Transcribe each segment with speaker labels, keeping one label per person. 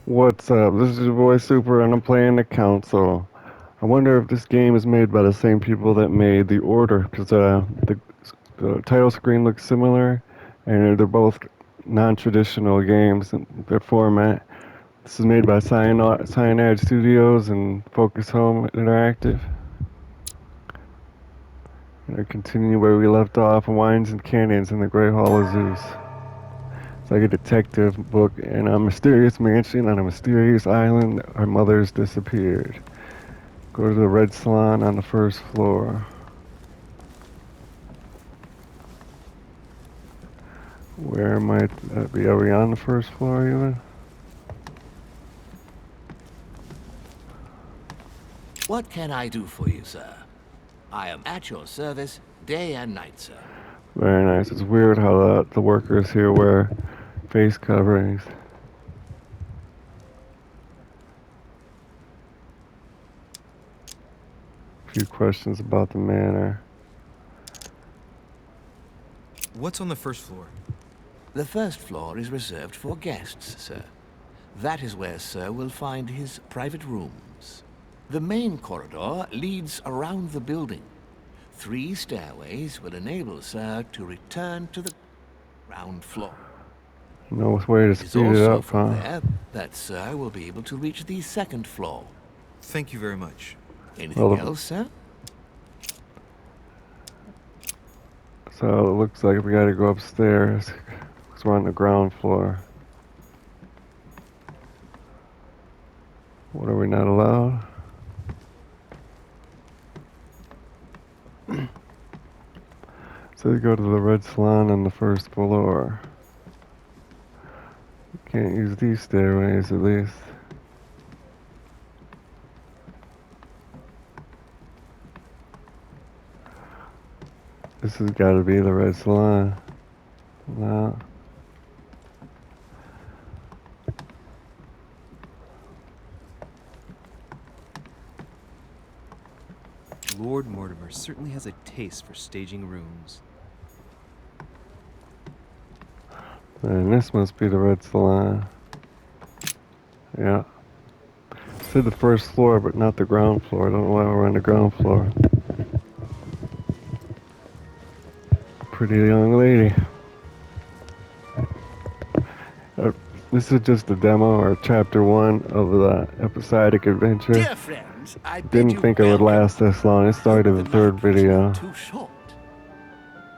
Speaker 1: What's up? This is your boy Super, and I'm playing the console. I wonder if this game is made by the same people that made The Order, because the title screen looks similar, and they're both non-traditional games in their format. This is made by Cyanide Studios and Focus Home Interactive. And I continue where we left off, Wines and Canyons in the Great Hall of Zeus. It's like a detective book in a mysterious mansion on a mysterious island. Our mother's disappeared. Go to the Red Salon on the first floor. Where might that be? Are we on the first floor even?
Speaker 2: What can I do for you, sir? I am at your service day and night, sir.
Speaker 1: Very nice. It's weird how the workers here wear face coverings. A few questions about the manor.
Speaker 3: What's on the first floor?
Speaker 2: The first floor is reserved for guests, sir. That is where Sir will find his private rooms. The main corridor leads around the building. 3 stairways will enable Sir to return to the ground floor.
Speaker 1: No way to
Speaker 2: It is
Speaker 1: speed it
Speaker 2: also
Speaker 1: up,
Speaker 2: from
Speaker 1: huh?
Speaker 2: there that Sir will be able to reach the second floor.
Speaker 3: Thank you very much.
Speaker 2: Anything
Speaker 1: Well,
Speaker 2: else, sir?
Speaker 1: So it looks like we gotta go upstairs, because we're on the ground floor. What are we not allowed? So we go to the Red Salon on the first floor. Can't use these stairways at least. This has got to be the Red Salon. No.
Speaker 4: Lord Mortimer certainly has a taste for staging rooms.
Speaker 1: And this must be the Red Salon. Yeah. Said the first floor, but not the ground floor. I don't know why we're on the ground floor. Pretty young lady. This is just a demo or chapter 1 of the episodic adventure.
Speaker 2: Dear friends, I bid
Speaker 1: Didn't
Speaker 2: you
Speaker 1: think it would
Speaker 2: welcome.
Speaker 1: last this long. It started the
Speaker 2: The
Speaker 1: third
Speaker 2: night was
Speaker 1: video.
Speaker 2: not too short.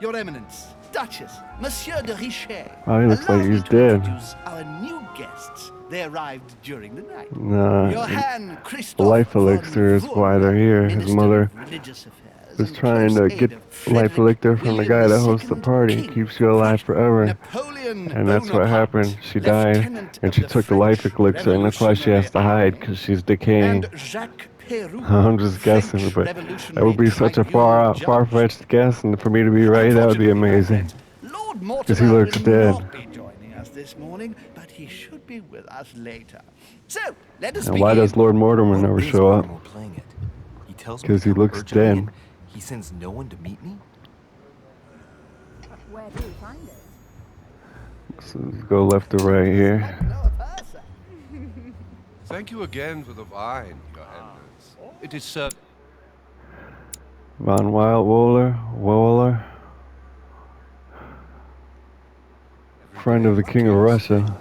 Speaker 5: Your Eminence, Duchess, Monsieur de Richet.
Speaker 1: Oh, he looks
Speaker 5: Allow
Speaker 1: like
Speaker 5: me
Speaker 1: he's
Speaker 5: to
Speaker 1: dead.
Speaker 5: introduce our new guests. They arrived during the night.
Speaker 1: Nah,
Speaker 5: Johann
Speaker 1: the
Speaker 5: Christoph
Speaker 1: life
Speaker 5: von
Speaker 1: elixir is why they're
Speaker 5: Wurm,
Speaker 1: here. His
Speaker 5: Minister
Speaker 1: mother
Speaker 5: of Religious Affairs,
Speaker 1: was
Speaker 5: and
Speaker 1: trying
Speaker 5: close
Speaker 1: to
Speaker 5: aide
Speaker 1: get
Speaker 5: of
Speaker 1: life
Speaker 5: Frederick
Speaker 1: elixir from the guy
Speaker 5: William
Speaker 1: that hosts the
Speaker 5: II,
Speaker 1: party.
Speaker 5: King
Speaker 1: Keeps
Speaker 5: of
Speaker 1: you alive
Speaker 5: Prussia.
Speaker 1: forever.
Speaker 5: Napoleon
Speaker 1: And that's what
Speaker 5: Bonaparte,
Speaker 1: happened. She died,
Speaker 5: Lieutenant
Speaker 1: and
Speaker 5: of
Speaker 1: she
Speaker 5: the
Speaker 1: took the life
Speaker 5: French
Speaker 1: elixir, and that's why she has to hide,
Speaker 5: Revolutionary
Speaker 1: because she's decaying.
Speaker 5: and Jacques Peroux,
Speaker 1: I'm just guessing,
Speaker 5: French
Speaker 1: but that
Speaker 5: Revolutionary
Speaker 1: would be such a
Speaker 5: Tribunal judge.
Speaker 1: far-fetched guess, and for me to be right, that would be
Speaker 5: Unfortunately, my
Speaker 1: amazing.
Speaker 5: friends, Lord
Speaker 1: Because
Speaker 5: Mortimer
Speaker 1: he looks
Speaker 5: will
Speaker 1: dead.
Speaker 5: not be joining us this morning, but he should be with us later. So, let us
Speaker 1: And why
Speaker 5: begin.
Speaker 1: does Lord Mortimer
Speaker 4: What
Speaker 1: never
Speaker 4: is
Speaker 1: show up?
Speaker 4: Mortimer playing it? He tells me
Speaker 1: 'Cause
Speaker 4: to
Speaker 1: he
Speaker 4: come
Speaker 1: looks
Speaker 4: urgently
Speaker 1: dead.
Speaker 4: and he sends no one to meet me?
Speaker 6: Where do you find it?
Speaker 1: So let's go left to right here.
Speaker 7: Thank you again for the wine, Your Eminence. It is
Speaker 1: Von Wohler, friend of the King of Russia,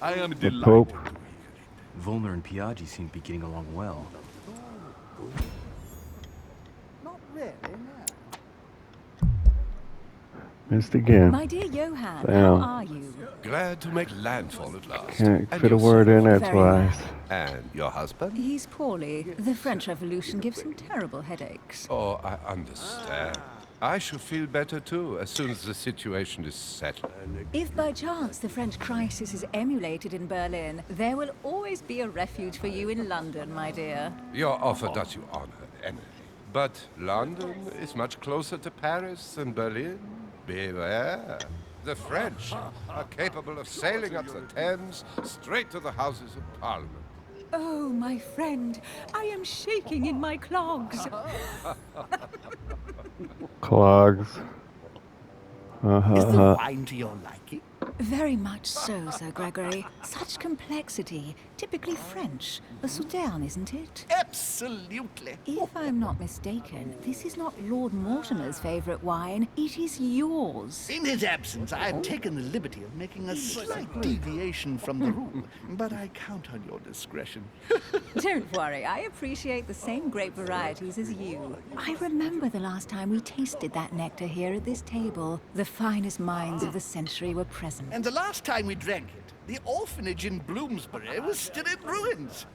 Speaker 7: I am
Speaker 1: the
Speaker 7: delighted
Speaker 1: Pope.
Speaker 7: to hear it.
Speaker 4: Volner and Piaggi seem to be getting along well.
Speaker 5: Not really, no.
Speaker 1: Missed again.
Speaker 6: My dear Johann,
Speaker 1: Damn.
Speaker 6: how are you?
Speaker 7: Glad to make landfall at last.
Speaker 1: Can't
Speaker 7: And
Speaker 1: fit a word
Speaker 7: yourself?
Speaker 1: in there
Speaker 6: Very
Speaker 1: twice.
Speaker 7: And your husband?
Speaker 6: He's poorly. The French Revolution gives him terrible headaches.
Speaker 7: Oh, I understand. I shall feel better too as soon as the situation is settled.
Speaker 6: If by chance the French crisis is emulated in Berlin, there will always be a refuge for you in London, my dear.
Speaker 7: Your offer does you honor, Emily. But London is much closer to Paris than Berlin. Beware. The French are capable of sailing up the Thames straight to the Houses of Parliament.
Speaker 6: Oh, my friend, I am shaking in my clogs.
Speaker 1: Clogs.
Speaker 5: Is the wine to your liking?
Speaker 6: Very much so, Sir Gregory. Such complexity. Typically French. A Sauterne, isn't it?
Speaker 5: Absolutely.
Speaker 6: If I'm not mistaken, this is not Lord Mortimer's favorite wine. It is yours.
Speaker 5: In his absence, I have taken the liberty of making a slight deviation from the rule, but I count on your discretion.
Speaker 6: Don't worry, I appreciate the same grape varieties as you. I remember the last time we tasted that nectar here at this table. The finest minds of the century were present.
Speaker 5: And the last time we drank it, the orphanage in Bloomsbury was still in ruins.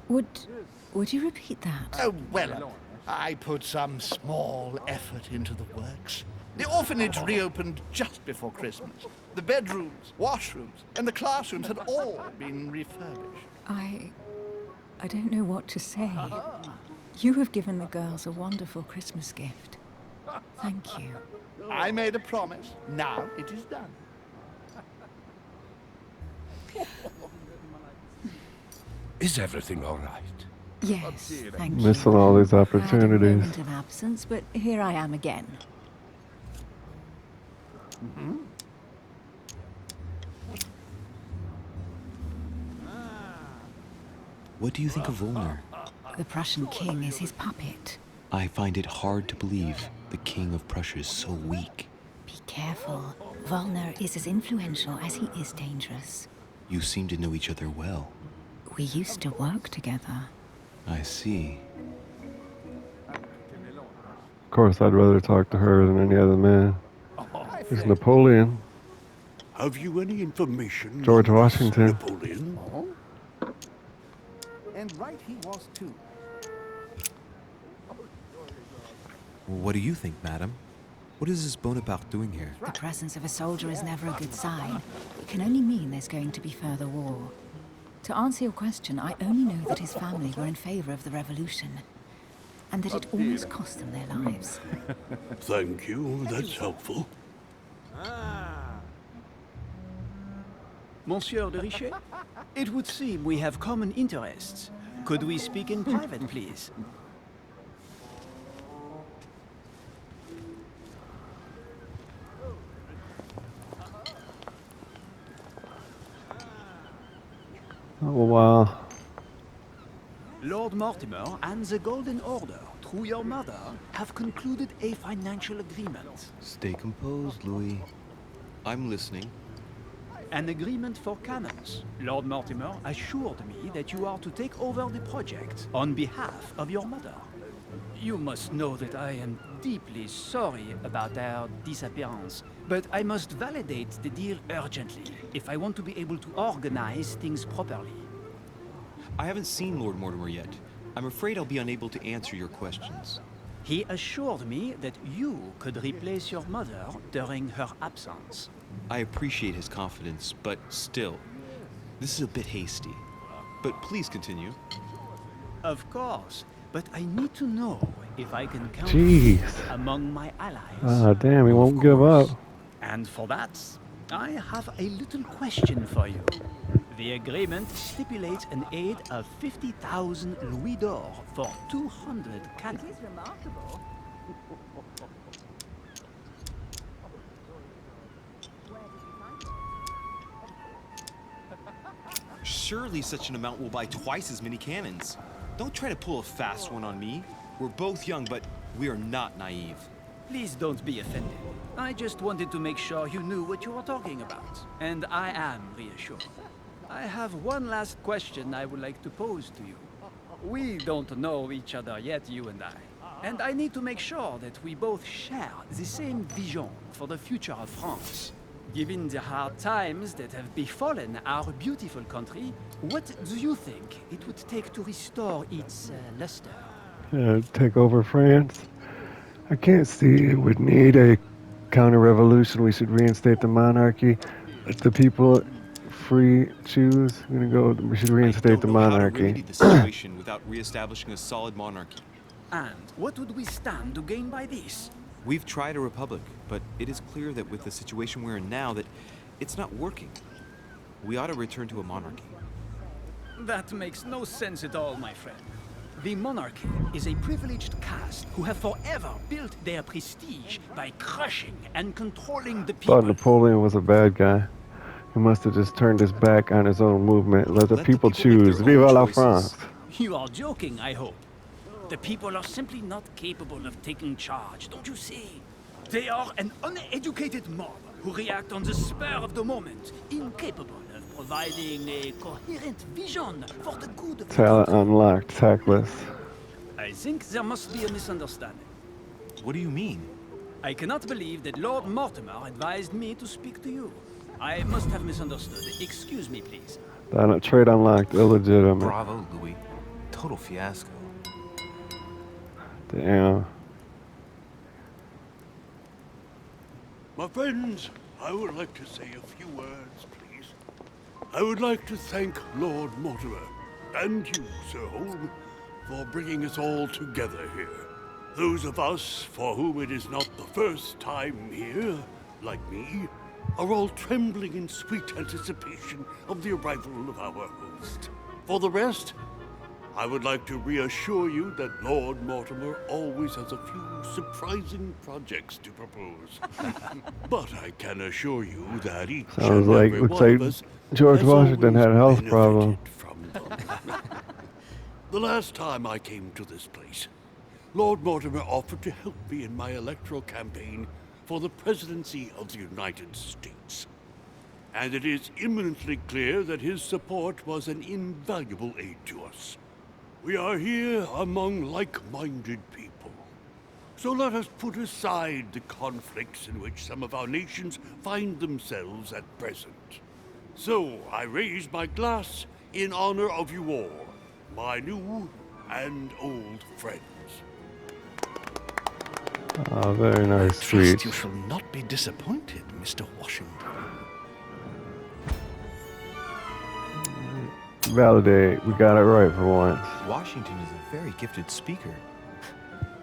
Speaker 6: Would you repeat that?
Speaker 5: Oh, well, I put some small effort into the works. The orphanage reopened just before Christmas. The bedrooms, washrooms, and the classrooms had all been refurbished.
Speaker 6: I don't know what to say. You have given the girls a wonderful Christmas gift. Thank you.
Speaker 5: I made a promise. Now it is done.
Speaker 7: Is everything all right?
Speaker 6: Yes, thank you.
Speaker 1: Missing all these
Speaker 6: I had a
Speaker 1: opportunities.
Speaker 6: moment of absence, but here I am again.
Speaker 4: What do you think of Volner?
Speaker 6: The Prussian king is his puppet.
Speaker 4: I find it hard to believe the King of Prussia is so weak.
Speaker 6: Be careful. Volner is as influential as he is dangerous.
Speaker 4: You seem to know each other well.
Speaker 6: We used to work together.
Speaker 4: I see.
Speaker 1: Of course, I'd rather talk to her than any other man. There's Napoleon.
Speaker 8: Have you any information?
Speaker 1: George
Speaker 8: on this
Speaker 1: Washington.
Speaker 8: Napoleon?
Speaker 5: And right he was too.
Speaker 4: What do you think, madam? What is this Bonaparte doing here?
Speaker 6: The presence of a soldier is never a good sign. It can only mean there's going to be further war. To answer your question, I only know that his family were in favor of the revolution, and that it almost cost them their lives.
Speaker 8: Thank you, that's helpful.
Speaker 9: Monsieur de Richet? It would seem we have common interests. Could we speak in private, please?
Speaker 1: Oh, wow.
Speaker 9: Lord Mortimer and the Golden Order, through your mother, have concluded a financial agreement.
Speaker 4: Stay composed, Louis. I'm listening.
Speaker 9: An agreement for cannons. Lord Mortimer assured me that you are to take over the project on behalf of your mother. You must know that I am deeply sorry about their disappearance, but I must validate the deal urgently if I want to be able to organize things properly.
Speaker 4: I haven't seen Lord Mortimer yet. I'm afraid I'll be unable to answer your questions.
Speaker 9: He assured me that you could replace your mother during her absence.
Speaker 4: I appreciate his confidence, but still, this is a bit hasty. But please continue.
Speaker 9: Of course, but I need to know if I can count
Speaker 1: Jeez.
Speaker 9: among my allies.
Speaker 1: Ah, damn, he won't give up.
Speaker 9: And for that, I have a little question for you. The agreement stipulates an aid of 50,000 louis d'or for 200 cannons.
Speaker 6: It is remarkable.
Speaker 4: Surely such an amount will buy twice as many cannons. Don't try to pull a fast one on me. We're both young, but we are not naive.
Speaker 9: Please don't be offended. I just wanted to make sure you knew what you were talking about. And I am reassured. I have one last question I would like to pose to you. We don't know each other yet, you and I. And I need to make sure that we both share the same vision for the future of France. Given the hard times that have befallen our beautiful country, what do you think it would take to restore its luster?
Speaker 1: Take over France. I can't see it would need a counter-revolution. We should reinstate the monarchy. Let the people free choose. We should reinstate the
Speaker 4: I don't know how to
Speaker 1: monarchy.
Speaker 4: remedy the situation without reestablishing a solid monarchy.
Speaker 9: And what would we stand to gain by this?
Speaker 4: We've tried a republic, but it is clear that with the situation we're in now, that it's not working. We ought to return to a monarchy.
Speaker 9: That makes no sense at all, my friend. The monarchy is a privileged caste who have forever built their prestige by crushing and controlling the people.
Speaker 1: Thought Napoleon was a bad guy. He must have just turned his back on his own movement. Let the
Speaker 4: Let the
Speaker 1: people
Speaker 4: people make their
Speaker 1: choose.
Speaker 4: own
Speaker 1: Viva la
Speaker 4: choices.
Speaker 1: France!
Speaker 9: You are joking, I hope. The people are simply not capable of taking charge, don't you see? They are an uneducated mob who react on the spur of the moment, incapable of providing a coherent vision for the good of the
Speaker 1: Talent
Speaker 9: country.
Speaker 1: unlocked. Tactless.
Speaker 9: I think there must be a misunderstanding.
Speaker 4: What do you mean?
Speaker 9: I cannot believe that Lord Mortimer advised me to speak to you. I must have misunderstood. Excuse me, please.
Speaker 1: Trade unlocked. Illegitimate.
Speaker 3: Bravo, Louis. Total fiasco.
Speaker 1: Damn.
Speaker 8: My friends, I would like to say a few words, please. I would like to thank Lord Mortimer and you, Sir Holm, for bringing us all together here. Those of us for whom it is not the first time here, like me, are all trembling in sweet anticipation of the arrival of our host. For the rest, I would like to reassure you that Lord Mortimer always has a few surprising projects to propose. But I can assure you that each
Speaker 1: Sounds
Speaker 8: and
Speaker 1: like,
Speaker 8: every
Speaker 1: looks
Speaker 8: one of
Speaker 1: like
Speaker 8: us
Speaker 1: George
Speaker 8: has
Speaker 1: Washington
Speaker 8: always
Speaker 1: had a health
Speaker 8: benefited
Speaker 1: problem.
Speaker 8: from them. The last time I came to this place, Lord Mortimer offered to help me in my electoral campaign for the presidency of the United States. And it is imminently clear that his support was an invaluable aid to us. We are here among like-minded people. So let us put aside the conflicts in which some of our nations find themselves at present. So I raise my glass in honor of you all, my new and old friends.
Speaker 1: Oh, very nice
Speaker 5: Trust
Speaker 1: speech.
Speaker 5: you shall not be disappointed, Mr. Washington.
Speaker 1: Validate. We got it right for once.
Speaker 3: Washington is a very gifted speaker.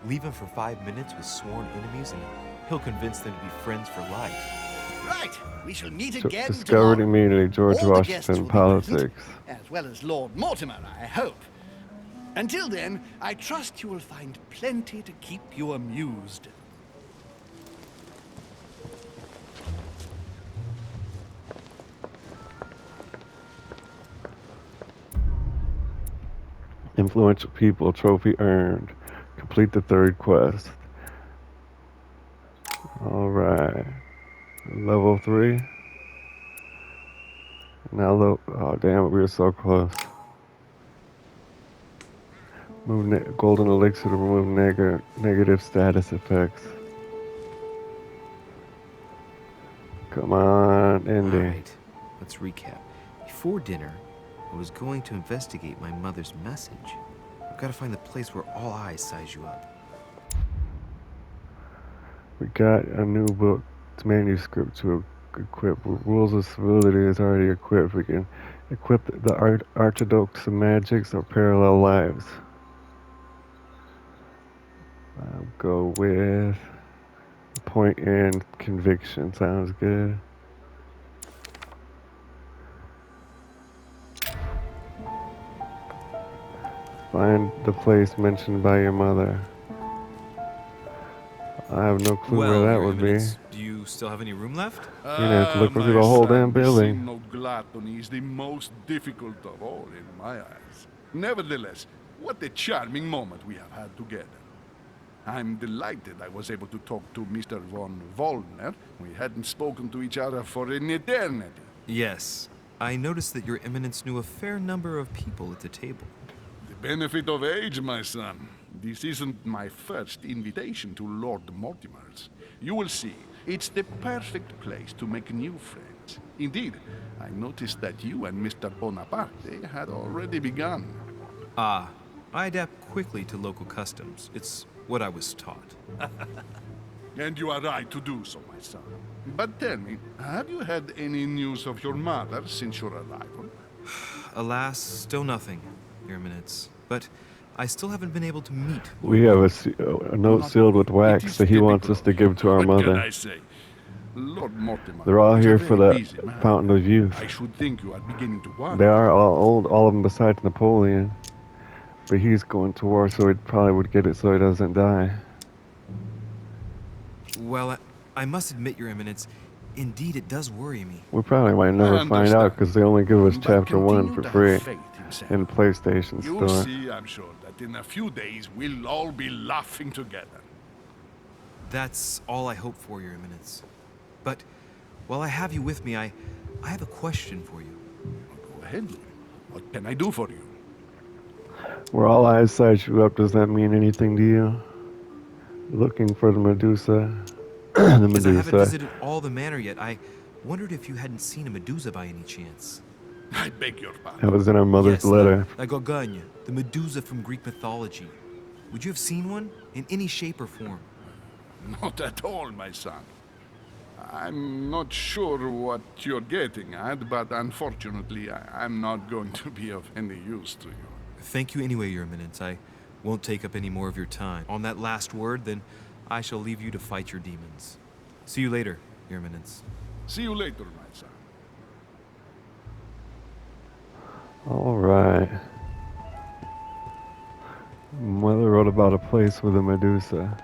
Speaker 3: Leave him for 5 minutes with sworn enemies and he'll convince them to be friends for life.
Speaker 5: Right, we shall meet
Speaker 1: So,
Speaker 5: again
Speaker 1: discovered
Speaker 5: tomorrow.
Speaker 1: immediately George
Speaker 5: All the guests
Speaker 1: Washington
Speaker 5: will be present,
Speaker 1: politics.
Speaker 5: as well as Lord Mortimer, I hope. Until then, I trust you will find plenty to keep you amused.
Speaker 1: Influential people. Trophy earned. Complete the third quest. Alright. Level 3. Now, oh damn it, we were so close. Move golden elixir to remove negative status effects. Come on, Indy.
Speaker 3: Alright, let's recap. Before dinner, I was going to investigate my mother's message. I've got to find the place where all eyes size you up.
Speaker 1: We got a new book, manuscript to equip. Rules of Civility is already equipped. We can equip the Orthodox magics or parallel lives. I'll go with point and conviction. Sounds good. Find the place mentioned by your mother. I have no clue
Speaker 3: Well,
Speaker 1: where that
Speaker 3: Your
Speaker 1: would be.
Speaker 3: Eminence, do you still have any room left?
Speaker 1: You're gonna have to look through the whole damn building.
Speaker 10: The sin of gluttony is the most difficult of all in my eyes. Nevertheless, what a charming moment we have had together. I'm delighted I was able to talk to Mr. von Wollner. We hadn't spoken to each other for an eternity.
Speaker 3: Yes. I noticed that Your Eminence knew a fair number of people at the table.
Speaker 10: The benefit of age, my son. This isn't my first invitation to Lord Mortimer's. You will see, it's the perfect place to make new friends. Indeed, I noticed that you and Mr. Bonaparte had already begun.
Speaker 3: Ah, I adapt quickly to local customs. It's what I was taught.
Speaker 10: And you are right to do so, my son. But tell me, have you had any news of your mother since your arrival?
Speaker 3: Alas, still nothing, Your Eminence. But I still haven't been able to meet.
Speaker 1: We have a note sealed with wax that he wants us to give to our
Speaker 10: What can
Speaker 1: mother.
Speaker 10: I say? Lord Mortimer
Speaker 1: They're all
Speaker 10: is a
Speaker 1: here for
Speaker 10: very
Speaker 1: the
Speaker 10: busy man.
Speaker 1: Fountain of Youth.
Speaker 10: I should think you are beginning to worry.
Speaker 1: They are all old, all of them besides Napoleon. But he's going to war, so he probably would get it so he doesn't die.
Speaker 3: Well, I must admit, Your Eminence, Indeed, it does worry me.
Speaker 1: We probably might never find out because they only give us
Speaker 10: But
Speaker 1: Chapter 1
Speaker 10: continue
Speaker 1: for
Speaker 10: to
Speaker 1: free
Speaker 10: have faith in Sam.
Speaker 1: in the PlayStation
Speaker 10: You'll
Speaker 1: Store.
Speaker 10: see, I'm sure, that in a few days we'll all be laughing together.
Speaker 3: That's all I hope for, Your Eminence. But while I have you with me, I have a question for you.
Speaker 10: Go ahead. What can I do for you?
Speaker 1: Where all eyes size you up, does that mean anything to you? Looking for the Medusa. The
Speaker 3: As I haven't
Speaker 1: Medusa.
Speaker 3: visited all the manor yet, I wondered if you hadn't seen a Medusa by any chance.
Speaker 10: I beg your pardon.
Speaker 1: That was in our mother's
Speaker 3: Yes,
Speaker 1: letter.
Speaker 3: La Gorgogne, the Medusa from Greek mythology. Would you have seen one in any shape or form?
Speaker 10: Not at all, my son. I'm not sure what you're getting at, but unfortunately, I'm not going to be of any use to you.
Speaker 3: Thank you anyway, Your Eminence. I won't take up any more of your time. On that last word, then, I shall leave you to fight your demons. See you later, Your Eminence.
Speaker 10: See you later, my son.
Speaker 1: Alright. Mother wrote about a place with a Medusa.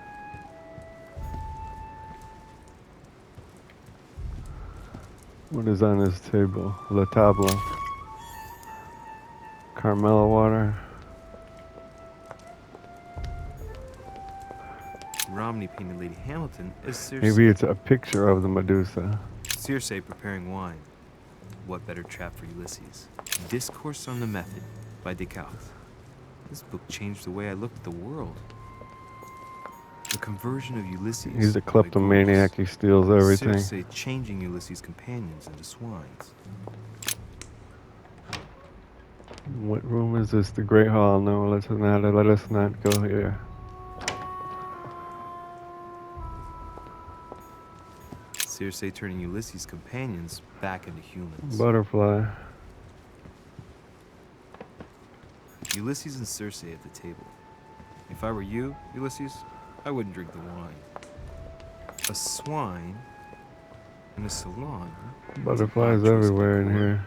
Speaker 1: What is on this table? La Table. Carmela water.
Speaker 3: Romney painted Lady Hamilton as Circe.
Speaker 1: Maybe it's a picture of the Medusa.
Speaker 3: Circe preparing wine. What better trap for Ulysses? Discourse on the Method by Descartes. This book changed the way I looked at the world. The conversion of Ulysses.
Speaker 1: He's a
Speaker 3: by
Speaker 1: kleptomaniac, he steals everything.
Speaker 3: Circe changing Ulysses' companions into swines.
Speaker 1: What room is this? The Great Hall? No, let us not go here.
Speaker 3: Circe turning Ulysses' companions back into humans.
Speaker 1: Butterfly.
Speaker 3: Ulysses and Circe at the table. If I were you, Ulysses, I wouldn't drink the wine. A swine in a salon.
Speaker 1: Butterflies everywhere in here.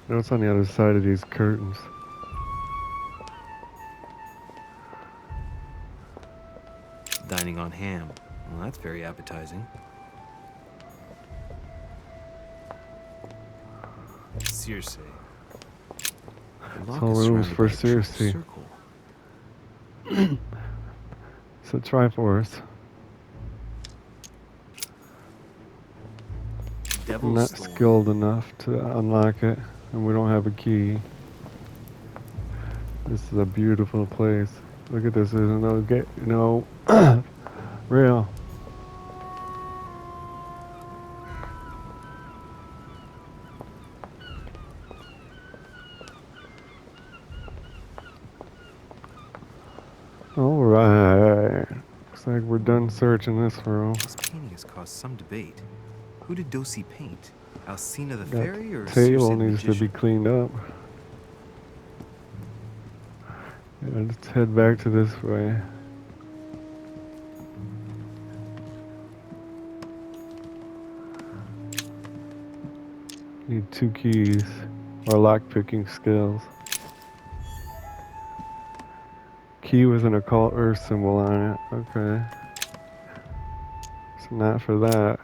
Speaker 1: What's on the other side of these curtains?
Speaker 3: Dining on ham. Well, that's very appetizing. Circe.
Speaker 1: It's all rooms for Circe. It's a Triforce. I'm not skilled enough to unlock it, and we don't have a key. This is a beautiful place. Look at this. There's no gate, rail. Alright. Looks like we're done searching this room.
Speaker 3: This painting has caused some debate. Who did Dosi paint? Alcina the
Speaker 1: That
Speaker 3: fairy or
Speaker 1: table
Speaker 3: Circe the
Speaker 1: needs to be
Speaker 3: magician?
Speaker 1: cleaned up. Yeah, let's head back to this way. Need 2 keys or lock-picking skills. Key with an occult earth symbol on it. Okay. It's not for that.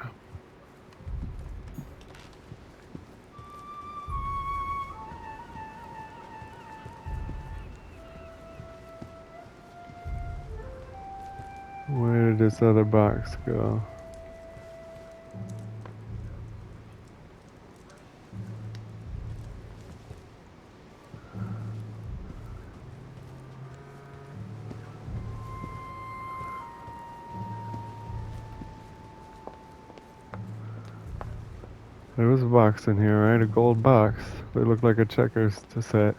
Speaker 1: Where did this other box go? There was a box in here, right? A gold box. They look like a checkers set.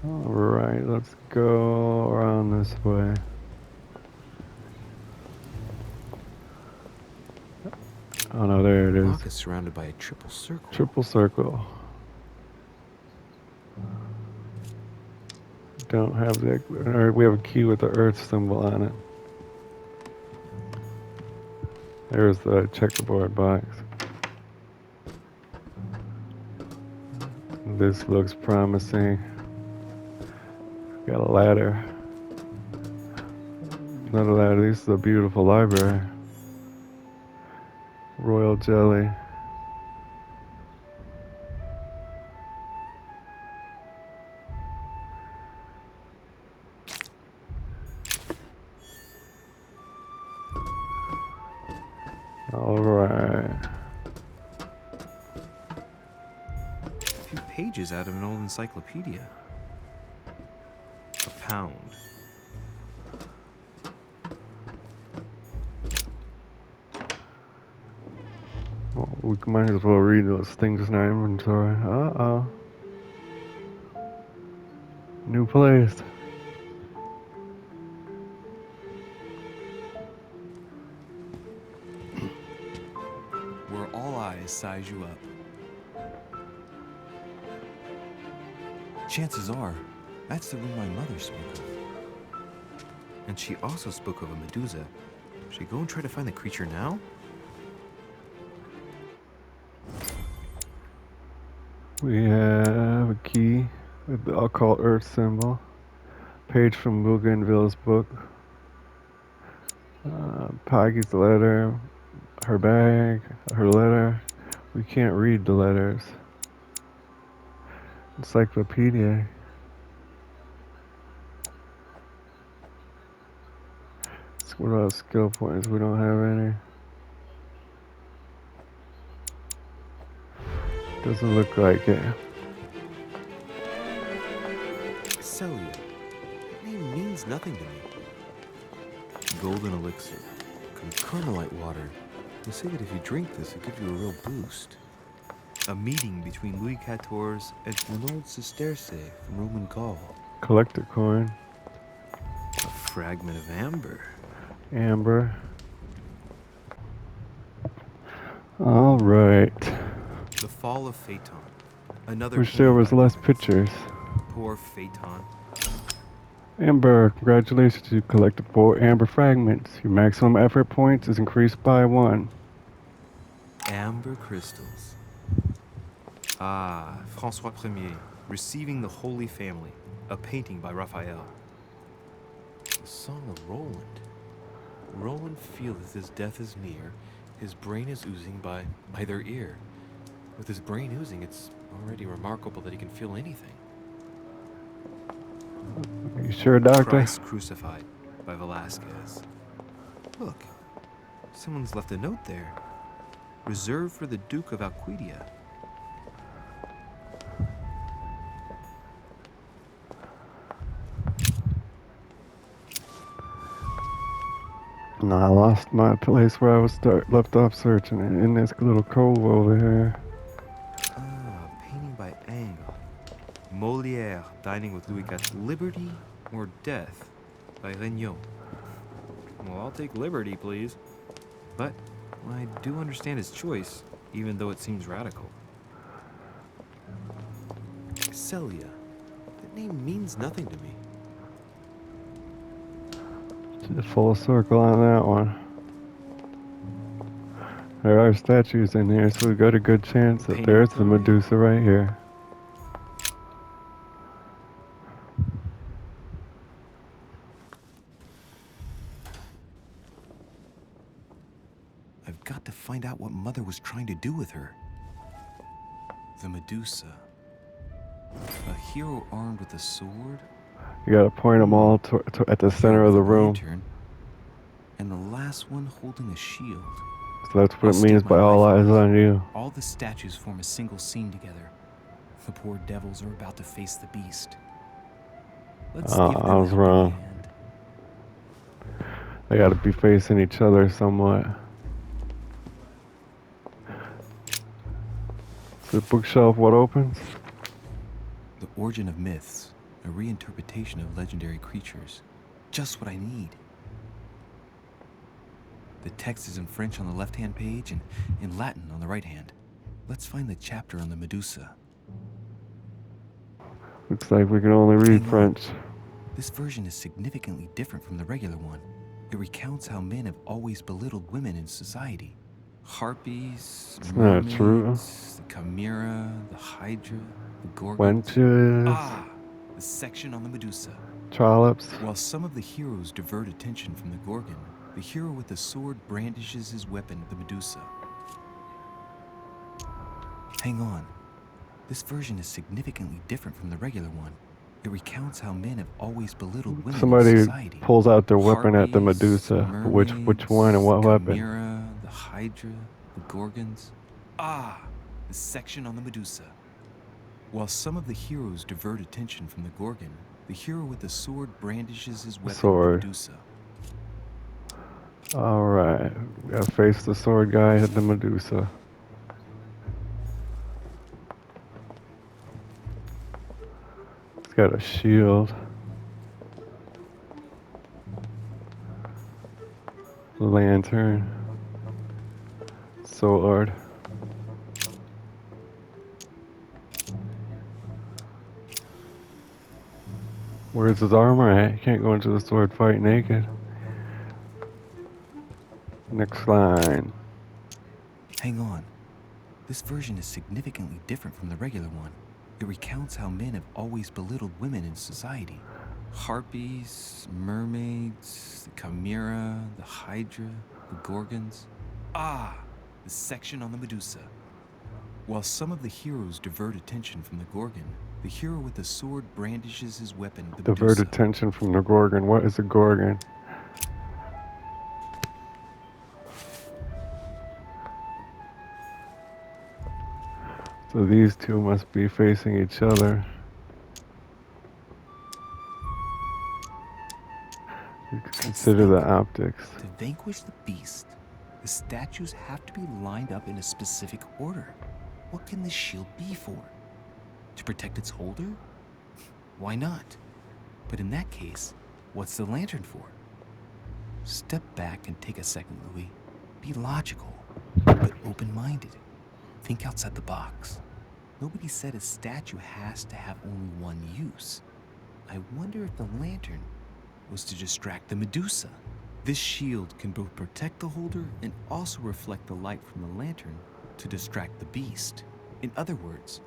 Speaker 1: Alright, let's go around this way. Oh no, there it is.
Speaker 3: Block is surrounded by a triple circle.
Speaker 1: Triple circle. Don't have the. Or we have a key with the earth symbol on it. There's the checkerboard box. This looks promising. Got a ladder. Not a ladder, this is a beautiful library. Royal jelly. Alright.
Speaker 3: A few pages out of an old encyclopedia. A pound.
Speaker 1: Well, we might as well read those things in our inventory. Uh-oh. New place.
Speaker 3: Where all eyes size you up. Chances are, that's the room my mother spoke of. And she also spoke of a Medusa. Should we go and try to find the creature now?
Speaker 1: We have a key with the occult earth symbol. Page from Bougainville's book. Peggy's letter. Her bag. Her letter. We can't read the letters. Encyclopedia. What about skill points? We don't have any. Doesn't look like it.
Speaker 3: Celia. That name means nothing to me. Golden elixir. Carmelite water. They say that if you drink this, it gives you a real boost. A meeting between Louis XIV and an old Sesterce from Roman Gaul.
Speaker 1: Collector coin.
Speaker 3: A fragment of amber.
Speaker 1: Amber. All right.
Speaker 3: The fall of Phaeton. Another.
Speaker 1: Wish there was less pictures.
Speaker 3: Poor Phaeton.
Speaker 1: Amber, congratulations, you collected 4 amber fragments. Your maximum effort points is increased by 1.
Speaker 3: Amber crystals. Ah, François Ier, Receiving the Holy Family, a painting by Raphael. The Song of Roland. Roland feeleth his death is near, his brain is oozing by their ear. With his brain oozing, it's already remarkable that he can feel anything.
Speaker 1: Are you sure, Doctor?
Speaker 3: Christ Crucified by Velasquez. Look, someone's left a note there. Reserved for the Duke of Alquidia.
Speaker 1: No, I lost my place where I was left off searching in this little cove over here.
Speaker 3: Ah, painting by Ingres. Molière dining with Louis XIV. Liberty or Death by Regnault. Well, I'll take liberty, please. But I do understand his choice, even though it seems radical. Celia. That name means nothing to me.
Speaker 1: Just full circle on that one. There are statues in here, so we've got a good chance that there's the Medusa right here.
Speaker 3: I've got to find out what Mother was trying to do with her. The Medusa. A hero armed with a sword.
Speaker 1: You gotta point them all at the center of the room.
Speaker 3: Lantern, and the last one holding a shield.
Speaker 1: So that's what it means by all eyes on you.
Speaker 11: All the statues form a single scene together. The poor devils are about to face the beast. Let's give them
Speaker 1: I was
Speaker 11: a helping
Speaker 1: wrong.
Speaker 11: hand.
Speaker 1: They gotta be facing each other somewhat. The bookshelf, what opens?
Speaker 3: The Origin of Myths, a reinterpretation of legendary creatures. Just what I need. The text is in French on the left-hand page and in Latin on the right-hand. Let's find the chapter on the Medusa.
Speaker 1: Looks like we can only read French.
Speaker 3: This version is significantly different from the regular one. It recounts how men have always belittled women in society, Harpies,
Speaker 1: It's not true.
Speaker 3: mermaids, the chimera, the hydra, the gorgons.
Speaker 1: Wenches,
Speaker 3: Ah, the section on the Medusa.
Speaker 1: trollops.
Speaker 3: While some of the heroes divert attention from the Gorgon, the hero with the sword brandishes his weapon at the Medusa. Hang on. This version is significantly different from the regular one. It recounts how men have always belittled women in
Speaker 1: Somebody
Speaker 3: society.
Speaker 1: pulls out their weapon at the
Speaker 3: Harpies,
Speaker 1: Medusa. But which one and what
Speaker 3: mermaids,
Speaker 1: weapon?
Speaker 3: Chimera, the Hydra, the Gorgons. Ah, the section on the Medusa. While some of the heroes divert attention from the Gorgon, the hero with the sword brandishes his weapon at the
Speaker 1: Sword.
Speaker 3: Medusa.
Speaker 1: Alright, we gotta face the sword guy at the Medusa. He's got a shield. Lantern. Sword. Where's his armor at? You can't go into the sword fight naked. Next line.
Speaker 3: Hang on. This version is significantly different from the regular one. It recounts how men have always belittled women in society. Harpies, mermaids, the chimera, the hydra, the gorgons. Ah, the section on the Medusa. While some of the heroes divert attention from the Gorgon, the hero with the sword brandishes his weapon at the
Speaker 1: Divert
Speaker 3: Medusa.
Speaker 1: attention from the Gorgon. What is a Gorgon? So these two must be facing each other. You can consider the optics.
Speaker 11: To vanquish the beast, the statues have to be lined up in a specific order. What can this shield be for? To protect its holder? Why not? But in that case, what's the lantern for? Step back and take a second, Louis. Be logical, but open-minded. Think outside the box. Nobody said a statue has to have only one use. I wonder if the lantern was to distract the Medusa. This shield can both protect the holder and also reflect the light from the lantern to distract the beast. In other words,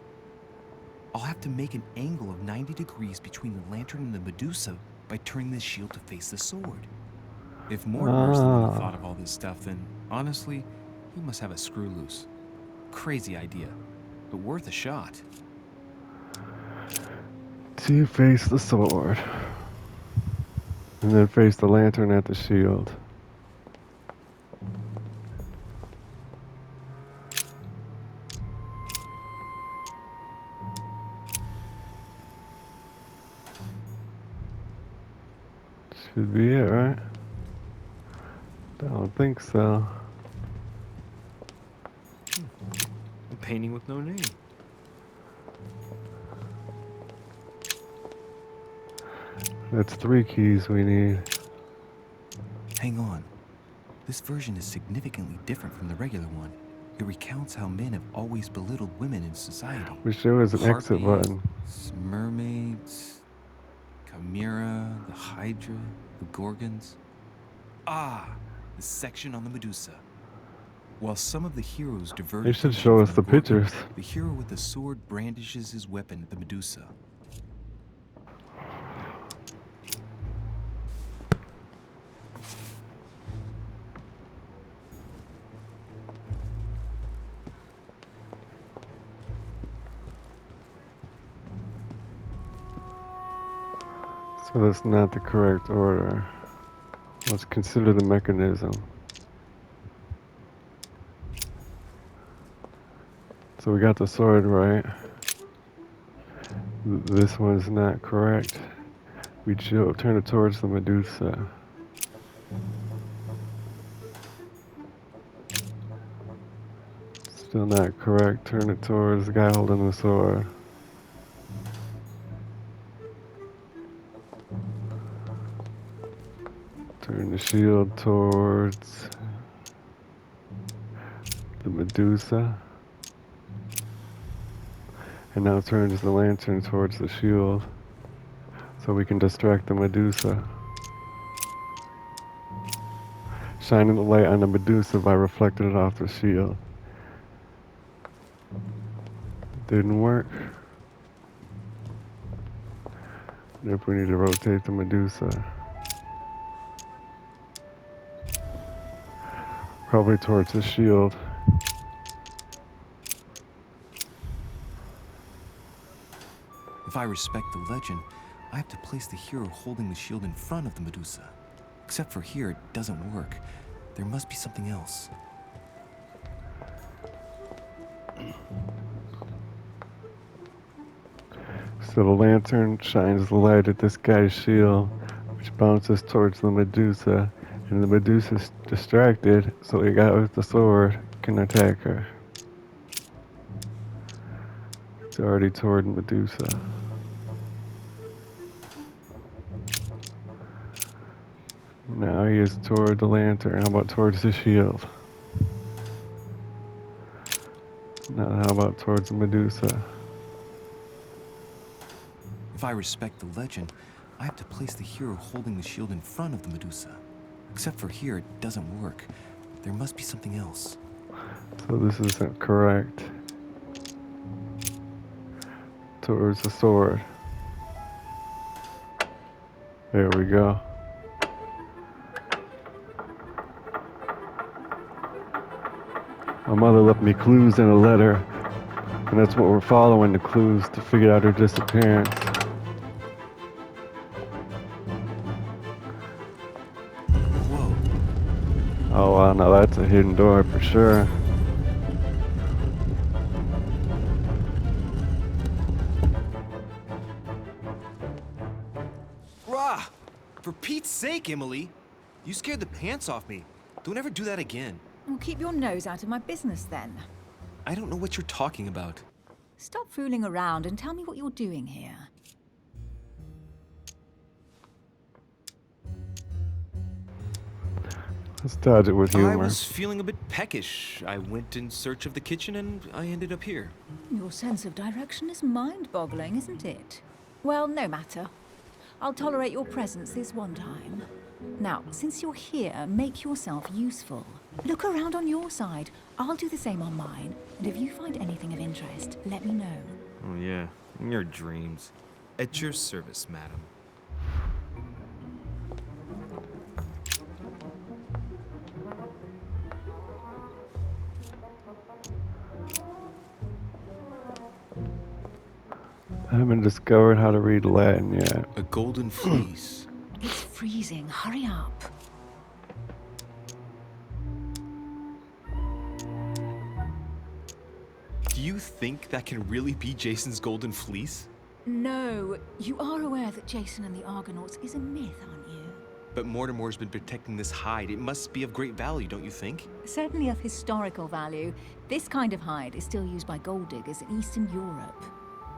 Speaker 11: I'll have to make an angle of 90 degrees between the lantern and the Medusa by turning the shield to face the sword. If Mortimer's the one who thought of all this stuff, then honestly, he must have a screw loose. Crazy idea, but worth a shot.
Speaker 1: To face the sword. And then face the lantern at the shield. Should be it, right? Don't think so.
Speaker 3: A painting with no name.
Speaker 1: That's 3 keys we need.
Speaker 11: Hang on. This version is significantly different from the regular one. It recounts how men have always belittled women in society.
Speaker 1: Wish there was an exit button.
Speaker 3: Harpies, mermaids, chimera, the hydra, the gorgons. Ah, the section on the Medusa. While some of the heroes divert
Speaker 1: They should
Speaker 3: attention
Speaker 1: show
Speaker 3: from
Speaker 1: us the
Speaker 3: Gorgon,
Speaker 1: pictures.
Speaker 3: The hero with the sword brandishes his weapon at the Medusa.
Speaker 1: So that's not the correct order. Let's consider the mechanism. So we got the sword right. This one's not correct. We turn it towards the Medusa. Still not correct. Turn it towards the guy holding the sword. Turn the shield towards the Medusa. And now turns the lantern towards the shield so we can distract the Medusa. shining the light on the Medusa by reflecting it off the shield. Didn't work. If we need to rotate the Medusa. Probably towards the shield.
Speaker 11: If I respect the legend, I have to place the hero holding the shield in front of the Medusa. Except for here, it doesn't work. There must be something else.
Speaker 1: So the lantern shines the light at this guy's shield, which bounces towards the Medusa, and the Medusa's distracted, so the guy with the sword can attack her. It's already toward Medusa. Now he is toward the lantern. How about towards the shield? Now how about towards the Medusa?
Speaker 11: If I respect the legend, I have to place the hero holding the shield in front of the Medusa. Except for here, it doesn't work. There must be something else.
Speaker 1: So this isn't correct. Towards the sword. There we go. My mother left me clues in a letter, and that's what we're following, the clues to figure out her disappearance.
Speaker 11: Whoa.
Speaker 1: Oh wow, now that's a hidden door for sure.
Speaker 4: Rah! For Pete's sake, Emily! You scared the pants off me. Don't ever do that again.
Speaker 6: Well, keep your nose out of my business then.
Speaker 11: I don't know what you're talking about.
Speaker 6: Stop fooling around and tell me what you're doing here.
Speaker 1: Let's dodge it with humor.
Speaker 4: I was feeling a bit peckish. I went in search of the kitchen and I ended up here.
Speaker 6: Your sense of direction is mind-boggling, isn't it? Well, no matter. I'll tolerate your presence this one time. Now, since you're here, make yourself useful. Look around on your side. I'll do the same on mine. And if you find anything of interest, let me know.
Speaker 3: Oh, yeah. In your dreams. At your service, madam.
Speaker 1: I haven't discovered how to read Latin yet.
Speaker 11: A golden fleece.
Speaker 6: It's freezing. Hurry up.
Speaker 4: Do you think that can really be Jason's golden fleece?
Speaker 6: No, you are aware that Jason and the Argonauts is a myth, aren't you?
Speaker 4: But Mortimer's been protecting this hide. It must be of great value, don't you think?
Speaker 6: Certainly of historical value. This kind of hide is still used by gold diggers in Eastern Europe.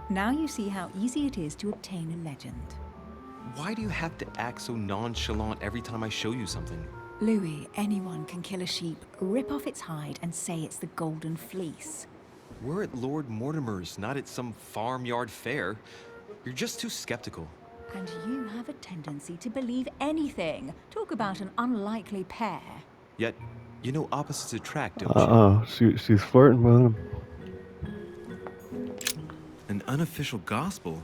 Speaker 6: Now you see how easy it is to obtain a legend.
Speaker 4: Why do you have to act so nonchalant every time I show you something?
Speaker 6: Louis, anyone can kill a sheep, rip off its hide, and say it's the Golden Fleece.
Speaker 4: We're at Lord Mortimer's, not at some farmyard fair. You're just too skeptical.
Speaker 6: And you have a tendency to believe anything. Talk about an unlikely pair.
Speaker 4: Yet, you know opposites attract, don't you?
Speaker 1: She's flirting with him.
Speaker 3: An unofficial gospel?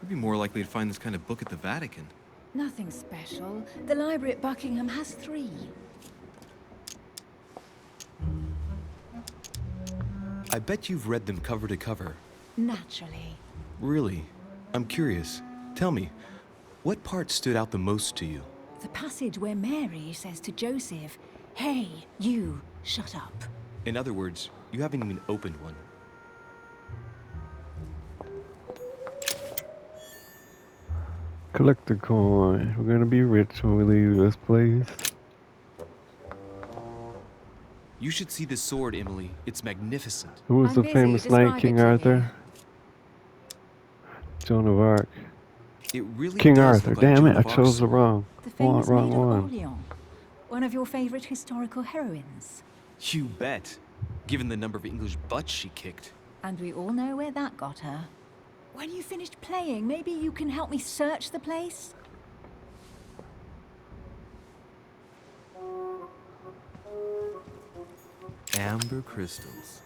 Speaker 3: We'd be more likely to find this kind of book at the Vatican.
Speaker 6: Nothing special. The library at Buckingham has 3.
Speaker 4: I bet you've read them cover to cover.
Speaker 6: Naturally.
Speaker 4: Really? I'm curious. Tell me, what part stood out the most to you?
Speaker 6: The passage where Mary says to Joseph, "Hey, you, shut up."
Speaker 4: In other words, you haven't even opened one.
Speaker 1: Collect the coin. We're gonna be rich when we leave this place.
Speaker 4: You should see this sword, Emily. It's magnificent.
Speaker 1: Who was
Speaker 6: I'm
Speaker 1: the
Speaker 6: busy.
Speaker 1: famous
Speaker 6: Describe
Speaker 1: knight, King
Speaker 6: it to me.
Speaker 1: Arthur? Joan of Arc.
Speaker 4: It really
Speaker 1: King
Speaker 4: does
Speaker 1: Arthur,
Speaker 4: look like
Speaker 1: damn
Speaker 4: Joan
Speaker 1: it, I
Speaker 4: of Arc's
Speaker 1: chose the
Speaker 4: sword.
Speaker 1: wrong.
Speaker 6: The famous
Speaker 1: Wrong
Speaker 6: Maid of
Speaker 1: one.
Speaker 6: Orleans. One of your favorite historical heroines.
Speaker 4: You bet. Given the number of English butts she kicked.
Speaker 6: And we all know where that got her. When you finished playing, maybe you can help me search the place?
Speaker 3: Amber crystals.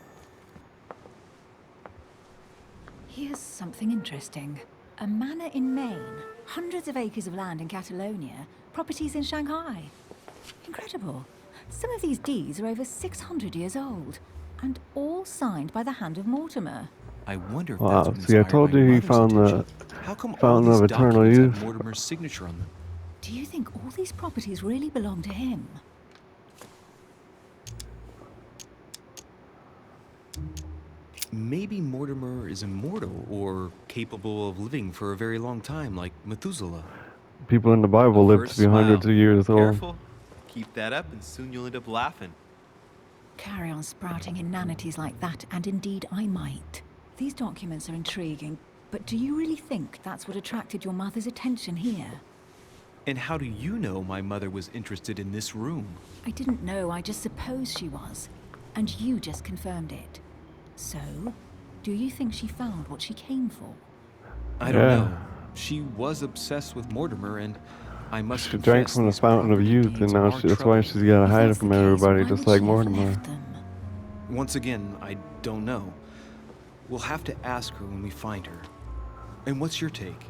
Speaker 6: Here's something interesting. A manor in Maine, hundreds of acres of land in Catalonia, properties in Shanghai. Incredible. Some of these deeds are over 600 years old, and all signed by the hand of Mortimer.
Speaker 11: I wonder if
Speaker 1: Wow,
Speaker 11: that's what
Speaker 1: see, I
Speaker 11: inspired
Speaker 1: told
Speaker 11: my
Speaker 1: you he
Speaker 11: mother's
Speaker 1: found the
Speaker 11: attention. How come all
Speaker 1: fountain
Speaker 11: these
Speaker 1: of eternal
Speaker 11: documents have
Speaker 1: youth.
Speaker 11: Mortimer's signature on them?
Speaker 6: Do you think all these properties really belong to him?
Speaker 11: Maybe Mortimer is immortal or capable of living for a very long time, like Methuselah.
Speaker 1: People in the Bible lived to be hundreds of years old.
Speaker 4: Careful. Keep that up and soon you'll end up laughing.
Speaker 6: Carry on sprouting inanities like that, and indeed I might. These documents are intriguing, but do you really think that's what attracted your mother's attention here?
Speaker 11: And how do you know my mother was interested in this room?
Speaker 6: I didn't know, I just supposed she was. And you just confirmed it. So, do you think she found what she came for?
Speaker 11: I don't
Speaker 1: Yeah.
Speaker 11: know. She was obsessed with Mortimer, and I must
Speaker 1: She drank
Speaker 11: confess
Speaker 1: from the
Speaker 11: these
Speaker 1: fountain of
Speaker 11: property
Speaker 1: youth, and
Speaker 11: deeds
Speaker 1: now
Speaker 11: are
Speaker 1: that's why
Speaker 11: troubling.
Speaker 1: she's gotta
Speaker 6: If
Speaker 1: hide it
Speaker 6: that's
Speaker 1: from
Speaker 6: the case,
Speaker 1: everybody,
Speaker 6: why
Speaker 1: just
Speaker 6: would
Speaker 1: like
Speaker 6: she have
Speaker 1: Mortimer.
Speaker 6: left them?
Speaker 11: Once again, I don't know. We'll have to ask her when we find her. And what's your take?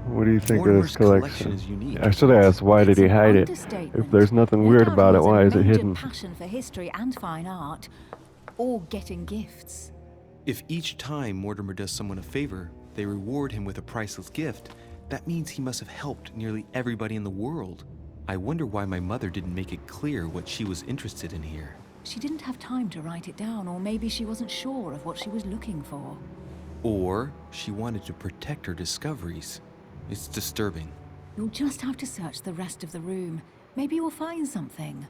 Speaker 1: What do you think of
Speaker 11: Mortimer's
Speaker 1: this
Speaker 11: collection
Speaker 1: collection?
Speaker 11: is unique.
Speaker 1: I should have asked, why did he
Speaker 6: It's an
Speaker 1: hide it?
Speaker 6: understatement.
Speaker 1: If there's nothing
Speaker 6: No
Speaker 1: weird
Speaker 6: doubt
Speaker 1: about
Speaker 6: he
Speaker 1: it,
Speaker 6: has a
Speaker 1: why is it
Speaker 6: major
Speaker 1: hidden?
Speaker 6: passion for history and fine art, or getting gifts.
Speaker 11: If each time Mortimer does someone a favor, they reward him with a priceless gift, that means he must have helped nearly everybody in the world. I wonder why my mother didn't make it clear what she was interested in here.
Speaker 6: She didn't have time to write it down, or maybe she wasn't sure of what she was looking for.
Speaker 11: Or she wanted to protect her discoveries. It's disturbing.
Speaker 6: You'll just have to search the rest of the room. Maybe you'll find something.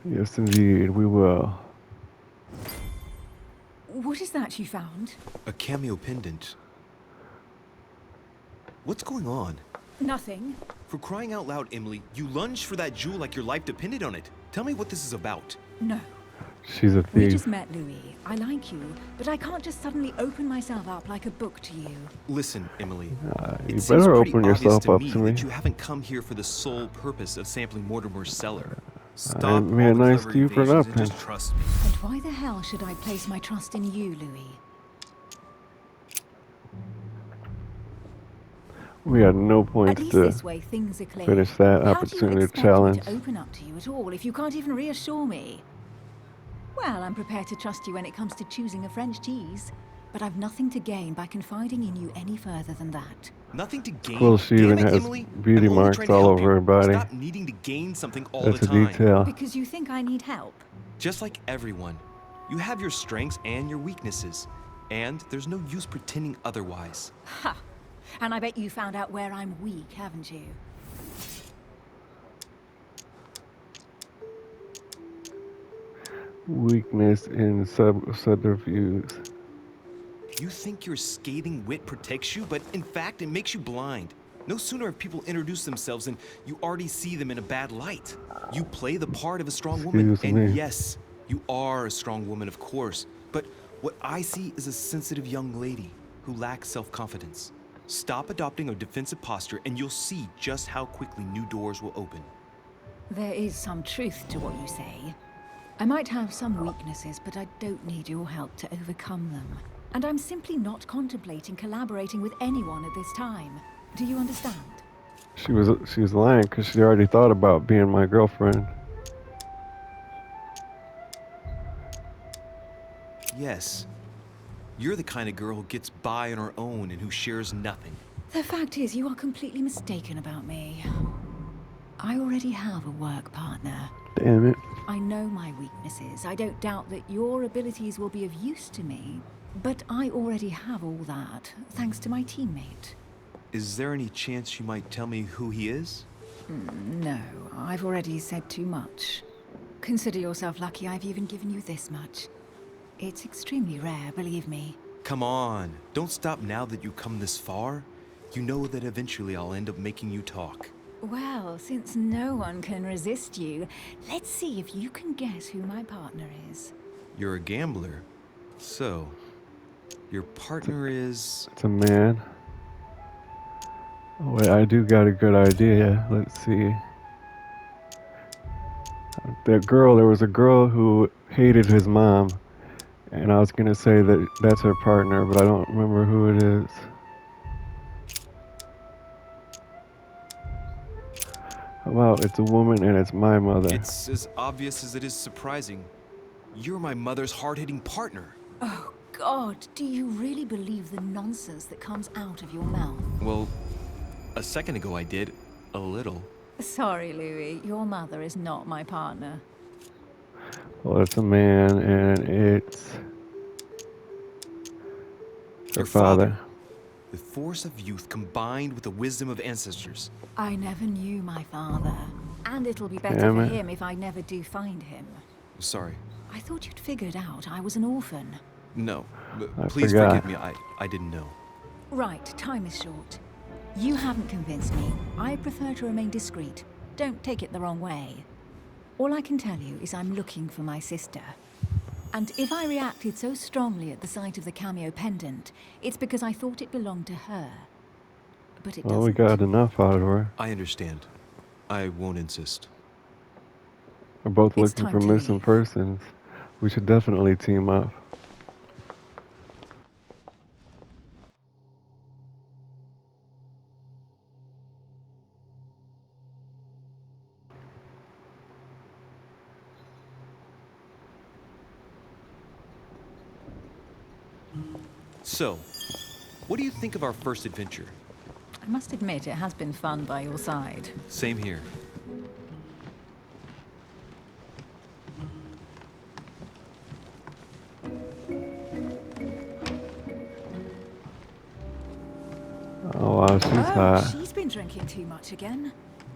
Speaker 1: Yes, indeed, we will.
Speaker 6: What is that you found?
Speaker 11: A cameo pendant. What's going on?
Speaker 6: Nothing.
Speaker 4: For crying out loud, Emily, you lunged for that jewel like your life depended on it. Tell me what this is about.
Speaker 6: No.
Speaker 1: She's a
Speaker 6: We
Speaker 1: thief.
Speaker 6: just met, Louis. I like you, but I can't just suddenly open myself up like a book to you.
Speaker 11: Listen, Emily.
Speaker 1: You
Speaker 11: It seems
Speaker 1: better
Speaker 11: pretty
Speaker 1: open
Speaker 11: obvious
Speaker 1: yourself
Speaker 11: to
Speaker 1: up
Speaker 11: me
Speaker 1: to me.
Speaker 11: that you haven't come here for the sole purpose of sampling Mortimer's cellar. Stop
Speaker 1: I
Speaker 11: all
Speaker 1: made
Speaker 11: the
Speaker 1: nice
Speaker 11: clever
Speaker 1: to you for
Speaker 11: evasions and
Speaker 1: nothing.
Speaker 11: just trust me.
Speaker 6: And why the hell should I place my trust in you, Louis?
Speaker 1: We had no
Speaker 6: At
Speaker 1: points
Speaker 6: least
Speaker 1: to
Speaker 6: this way things are clear.
Speaker 1: finish that
Speaker 6: How do you
Speaker 1: opportunity
Speaker 6: expect
Speaker 1: challenge.
Speaker 6: me to open up to you at all if you can't even reassure me? Well, I'm prepared to trust you when it comes to choosing a French cheese, but I've nothing to gain by confiding in you any further than that.
Speaker 4: Nothing to gain.
Speaker 1: Well, she
Speaker 4: Damn
Speaker 1: even
Speaker 4: it,
Speaker 1: has
Speaker 4: Emily.
Speaker 1: beauty
Speaker 4: I'm only
Speaker 1: marks
Speaker 4: trying to
Speaker 1: all
Speaker 4: help
Speaker 1: over
Speaker 4: you.
Speaker 1: her body.
Speaker 4: Stop needing to gain something all
Speaker 1: That's
Speaker 4: the
Speaker 1: a
Speaker 4: time.
Speaker 1: detail.
Speaker 6: Because you think I need help.
Speaker 4: Just like everyone, you have your strengths and your weaknesses, and there's no use pretending otherwise.
Speaker 6: Ha! And I bet you found out where I'm weak, haven't you?
Speaker 1: Weakness in subterfuge.
Speaker 4: You think your scathing wit protects you, but in fact, it makes you blind. No sooner have people introduced themselves than you already see them in a bad light. You play the part of a strong woman,
Speaker 1: Excuse
Speaker 4: and
Speaker 1: me.
Speaker 4: yes, you are a strong woman, of course, but what I see is a sensitive young lady who lacks self-confidence. Stop adopting a defensive posture, and you'll see just how quickly new doors will open.
Speaker 6: There is some truth to what you say. I might have some weaknesses, but I don't need your help to overcome them. And I'm simply not contemplating collaborating with anyone at this time. Do you understand?
Speaker 1: She was lying because she already thought about being my girlfriend.
Speaker 4: Yes, you're the kind of girl who gets by on her own and who shares nothing.
Speaker 6: The fact is, you are completely mistaken about me. I already have a work partner.
Speaker 1: Damn it.
Speaker 6: I know my weaknesses. I don't doubt that your abilities will be of use to me. But I already have all that, thanks to my teammate.
Speaker 4: Is there any chance you might tell me who he is?
Speaker 6: No, I've already said too much. Consider yourself lucky I've even given you this much. It's extremely rare, believe me.
Speaker 4: Come on, don't stop now that you've come this far. You know that eventually I'll end up making you talk.
Speaker 6: Well, since no one can resist you, let's see if you can guess who my partner is.
Speaker 4: You're a gambler. So, your partner is...
Speaker 1: It's a man. Oh, wait, I do got a good idea. Let's see. There was a girl who hated his mom, and I was gonna say that that's her partner, but I don't remember who it is. How about it's a woman and it's my mother?
Speaker 4: It's as obvious as it is surprising. You're my mother's hard-hitting partner.
Speaker 6: Oh, God, do you really believe the nonsense that comes out of your mouth?
Speaker 4: Well, a second ago I did. A little.
Speaker 6: Sorry, Louis, your mother is not my partner.
Speaker 1: Well, it's a man and it's her
Speaker 4: Your
Speaker 1: father.
Speaker 4: The force of youth combined with the wisdom of ancestors.
Speaker 6: I never knew my father. And it'll be better
Speaker 1: Damn
Speaker 6: for
Speaker 1: it.
Speaker 6: him if I never do find him.
Speaker 4: Sorry.
Speaker 6: I thought you'd figured out I was an orphan.
Speaker 4: No.
Speaker 1: I
Speaker 4: Please
Speaker 1: forgot.
Speaker 4: forgive me. I didn't know.
Speaker 6: Right, time is short. You haven't convinced me. I prefer to remain discreet. Don't take it the wrong way. All I can tell you is I'm looking for my sister. And if I reacted so strongly at the sight of the cameo pendant, it's because I thought it belonged to her. But it
Speaker 1: Well,
Speaker 6: doesn't.
Speaker 1: we got enough out of her.
Speaker 4: I understand. I won't insist.
Speaker 1: We're both
Speaker 6: It's
Speaker 1: looking
Speaker 6: time
Speaker 1: for
Speaker 6: to
Speaker 1: missing
Speaker 6: leave.
Speaker 1: persons. We should definitely team up.
Speaker 4: So, what do you think of our first adventure?
Speaker 6: I must admit, it has been fun by your side.
Speaker 4: Same here.
Speaker 1: Oh wow, she's hot.
Speaker 6: She's been drinking too much again.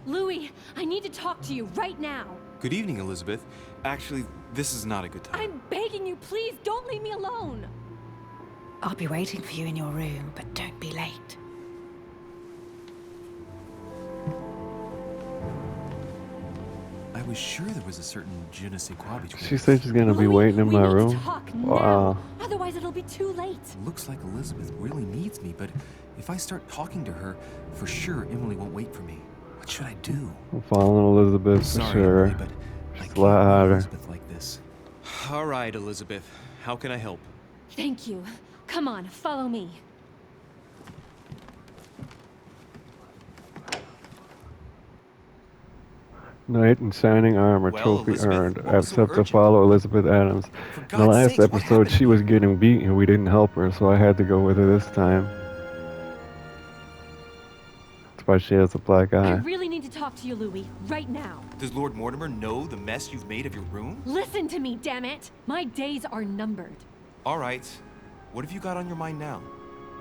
Speaker 12: Louis, I need to talk to you right now.
Speaker 4: Good evening, Elizabeth. Actually, this is not a good time.
Speaker 12: I'm begging you, please don't leave me alone.
Speaker 6: I'll be waiting for you in your room, but don't be late.
Speaker 11: I was sure there was a certain je ne sais quoi between
Speaker 1: She
Speaker 11: us.
Speaker 1: said she's gonna be
Speaker 12: Louis,
Speaker 1: waiting in
Speaker 12: we
Speaker 1: my
Speaker 12: need to
Speaker 1: room.
Speaker 12: talk
Speaker 1: Wow.
Speaker 12: now. Otherwise it'll be too late.
Speaker 11: Looks like Elizabeth really needs me, but if I start talking to her, for sure Emily won't wait for me. What should I do?
Speaker 1: I'm following Elizabeth for
Speaker 11: Sorry,
Speaker 1: sure.
Speaker 11: Emily, but I
Speaker 1: She's a
Speaker 11: can't
Speaker 1: lot
Speaker 11: leave
Speaker 1: hotter.
Speaker 11: Elizabeth like this.
Speaker 4: All right, Elizabeth. How can I help?
Speaker 12: Thank you. Come on, follow me.
Speaker 1: Knight in shining armor,
Speaker 4: Well,
Speaker 1: trophy
Speaker 4: Elizabeth,
Speaker 1: earned.
Speaker 4: what
Speaker 1: I have
Speaker 4: was so
Speaker 1: set to
Speaker 4: urgent?
Speaker 1: follow Elizabeth Adams.
Speaker 4: For
Speaker 1: In the
Speaker 4: God's
Speaker 1: last
Speaker 4: sakes, what
Speaker 1: episode,
Speaker 4: happened?
Speaker 1: she was getting beaten and we didn't help her, so I had to go with her this time. That's why she has a black
Speaker 12: I
Speaker 1: eye.
Speaker 12: really need to talk to you, Louis, right now.
Speaker 4: Does Lord Mortimer know the mess you've made of your room?
Speaker 12: Listen to me, damn it! My days are numbered.
Speaker 4: All right. What have you got on your mind now?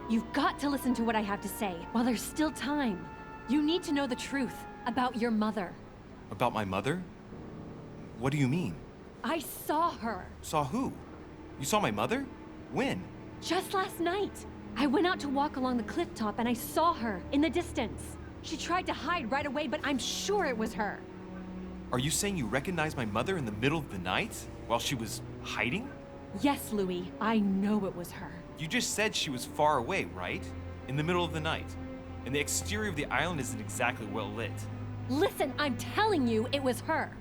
Speaker 12: You've got to listen to what I have to say while there's still time. You need to know the truth about your mother.
Speaker 4: About my mother? What do you mean?
Speaker 12: I saw her
Speaker 4: Saw who? You saw my mother? When?
Speaker 12: just last night. I went out to walk along the cliff top and I saw her in the distance. She tried to hide right away, but I'm sure it was her.
Speaker 4: Are you saying you recognized my mother in the middle of the night? While she was hiding?
Speaker 12: Yes, Louis, I know it was her.
Speaker 4: You just said she was far away, right? In the middle of the night. And the exterior of the island isn't exactly well lit.
Speaker 12: Listen, I'm telling you, it was her.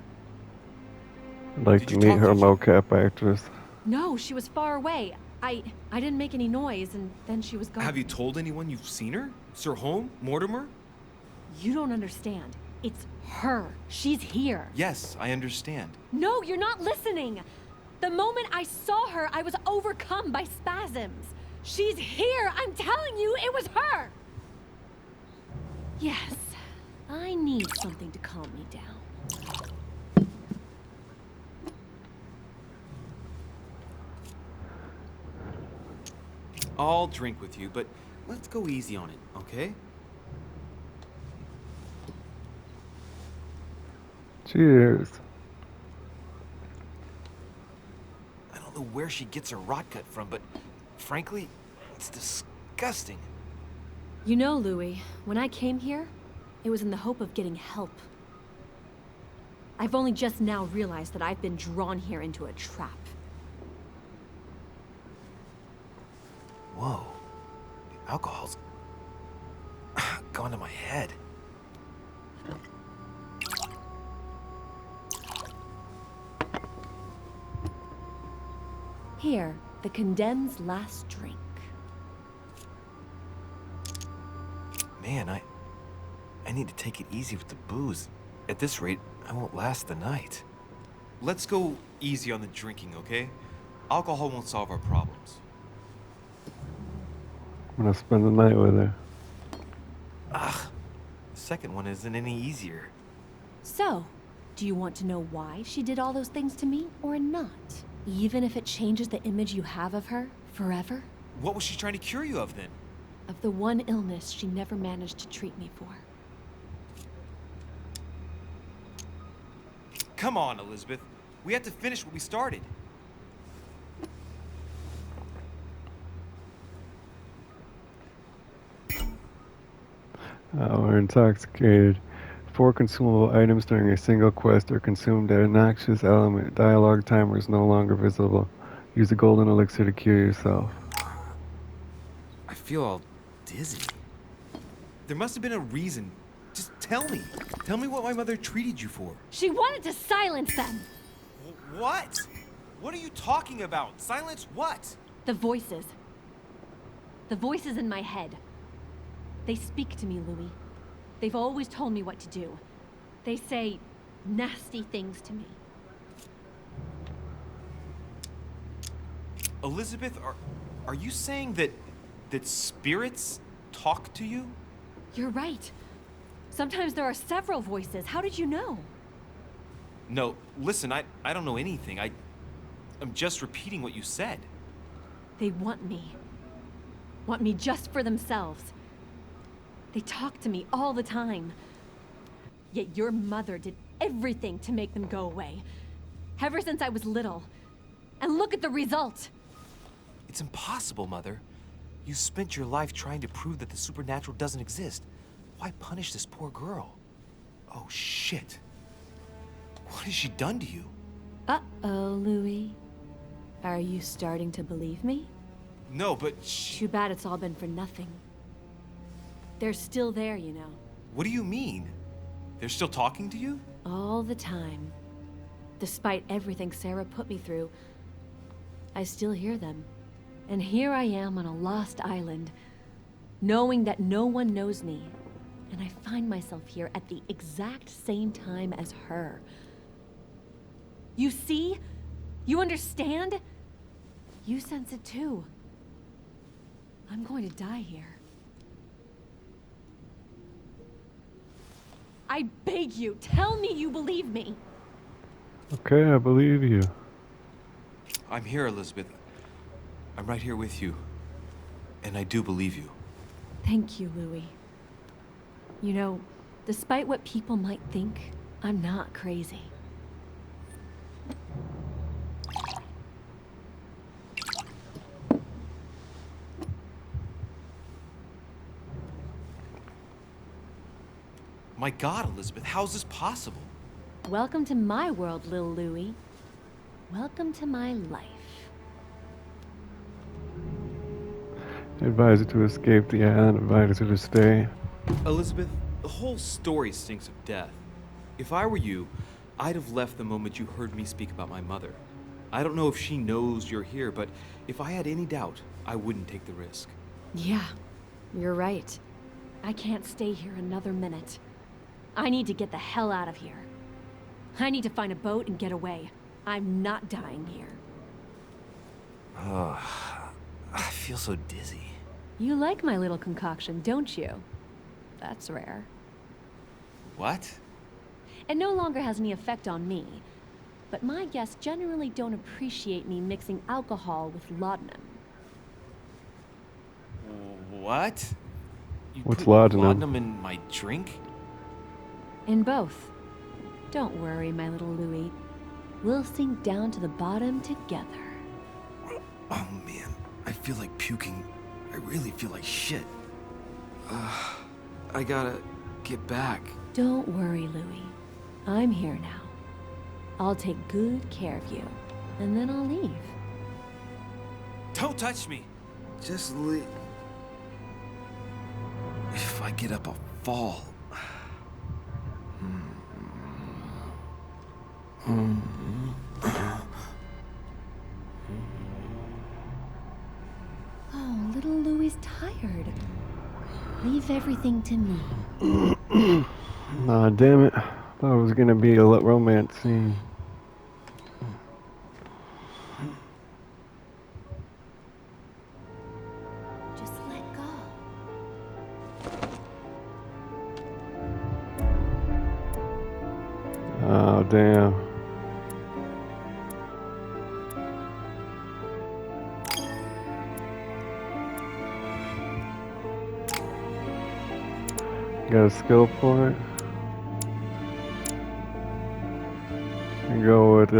Speaker 1: I'd like
Speaker 4: Did
Speaker 1: to
Speaker 4: you
Speaker 1: meet
Speaker 4: talk
Speaker 1: her
Speaker 4: to
Speaker 1: mocap actress.
Speaker 12: No, she was far away. I didn't make any noise, and then she was gone.
Speaker 4: Have you told anyone you've seen her? Sir Holm? Mortimer?
Speaker 12: You don't understand. It's her. She's here.
Speaker 4: Yes, I understand.
Speaker 12: No, you're not listening. The moment I saw her, I was overcome by spasms. She's here. I'm telling you, it was her. Yes, I need something to calm me down.
Speaker 4: I'll drink with you, but let's go easy on it, okay?
Speaker 1: Cheers.
Speaker 11: I don't know where she gets her rot gut from, but frankly, it's disgusting.
Speaker 12: You know, Louis, when I came here, it was in the hope of getting help. I've only just now realized that I've been drawn here into a trap.
Speaker 11: Whoa. The alcohol's gone to my head.
Speaker 12: Here, the condemned's last drink.
Speaker 11: Man, I need to take it easy with the booze. At this rate, I won't last the night.
Speaker 4: Let's go easy on the drinking, okay? Alcohol won't solve our problems.
Speaker 1: I'm gonna spend the night with her.
Speaker 11: Ugh, the second one isn't any easier.
Speaker 12: So, do you want to know why she did all those things to me or not? Even if it changes the image you have of her forever?
Speaker 4: What was she trying to cure you of then?
Speaker 12: Of the one illness she never managed to treat me for.
Speaker 4: Come on, Elizabeth. We have to finish what we started.
Speaker 1: We're intoxicated. 4 consumable items during a single quest are consumed at a noxious element. Dialogue timer is no longer visible. Use a golden elixir to cure yourself.
Speaker 11: I feel all dizzy.
Speaker 4: There must have been a reason. Just tell me. Tell me what my mother treated you for.
Speaker 12: She wanted to silence them!
Speaker 4: What? What are you talking about? Silence what?
Speaker 12: The voices. The voices in my head. They speak to me, Louis. They've always told me what to do. They say nasty things to me.
Speaker 4: Elizabeth, are you saying that spirits talk to you?
Speaker 12: You're right. Sometimes there are several voices. How did you know?
Speaker 4: No, listen, I don't know anything. I'm just repeating what you said.
Speaker 12: They want me. Want me just for themselves. They talk to me all the time. Yet your mother did everything to make them go away. Ever since I was little. And look at the result.
Speaker 11: It's impossible, Mother. You spent your life trying to prove that the supernatural doesn't exist. Why punish this poor girl?
Speaker 4: Oh, shit. What has she done to you?
Speaker 12: Uh-oh, Louis. Are you starting to believe me?
Speaker 4: No, but
Speaker 12: Too bad it's all been for nothing. They're still there, you know.
Speaker 4: What do you mean? They're still talking to you?
Speaker 12: All the time. Despite everything Sarah put me through, I still hear them. And here I am on a lost island, knowing that no one knows me. And I find myself here at the exact same time as her. You see? You understand? You sense it too. I'm going to die here. I beg you, tell me you believe me.
Speaker 1: Okay, I believe you.
Speaker 4: I'm here, Elizabeth. I'm right here with you. And I do believe you.
Speaker 12: Thank you, Louis. You know, despite what people might think, I'm not crazy.
Speaker 4: My God, Elizabeth, how's this possible?
Speaker 12: Welcome to my world, Lil Louis. Welcome to my life.
Speaker 1: Advise her to escape the island, advise her to stay.
Speaker 4: Elizabeth, the whole story stinks of death. If I were you, I'd have left the moment you heard me speak about my mother. I don't know if she knows you're here, but if I had any doubt, I wouldn't take the risk.
Speaker 12: Yeah, you're right. I can't stay here another minute. I need to get the hell out of here. I need to find a boat and get away. I'm not dying here.
Speaker 11: I feel so dizzy.
Speaker 12: You like my little concoction, don't you? That's rare.
Speaker 4: What?
Speaker 12: It no longer has any effect on me, but my guests generally don't appreciate me mixing alcohol with laudanum.
Speaker 4: What? You
Speaker 1: What's
Speaker 4: put
Speaker 1: laudanum?
Speaker 4: Laudanum in my drink?
Speaker 12: In both. Don't worry, my little Louis. We'll sink down to the bottom together.
Speaker 11: Oh man, I feel like puking. I really feel like shit. I gotta get back.
Speaker 12: Don't worry, Louis. I'm here now. I'll take good care of you, and then I'll leave.
Speaker 4: Don't touch me!
Speaker 11: Just leave. If I get up, I'll fall.
Speaker 12: Oh, little Louie's tired. Leave everything to me.
Speaker 1: Aw, damn it. Thought it was gonna be a romance scene.
Speaker 12: Just let go.
Speaker 1: Oh, damn. Got a skill point. And go with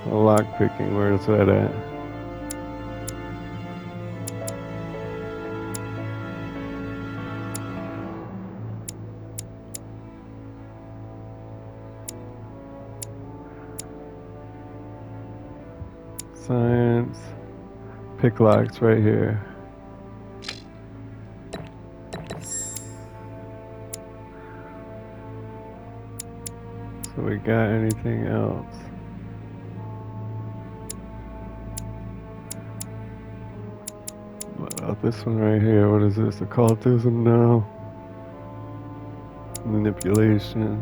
Speaker 1: lock picking. Where's that at? Science. Pick locks right here. So we got anything else? What about this one right here? What is this? Occultism? No. Manipulation.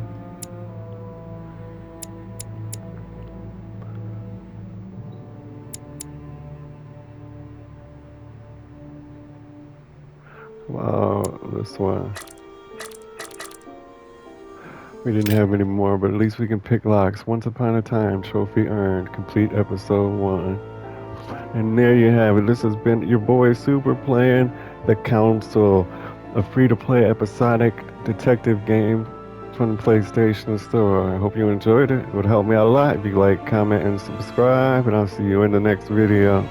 Speaker 1: Wow, this one. We didn't have any more, but at least we can pick locks. Once Upon a Time, trophy earned. Complete episode 1. And there you have it. This has been your boy Super playing The Council, a free-to-play episodic detective game from the PlayStation Store. I hope you enjoyed it. It would help me out a lot if you like, comment, and subscribe. And I'll see you in the next video.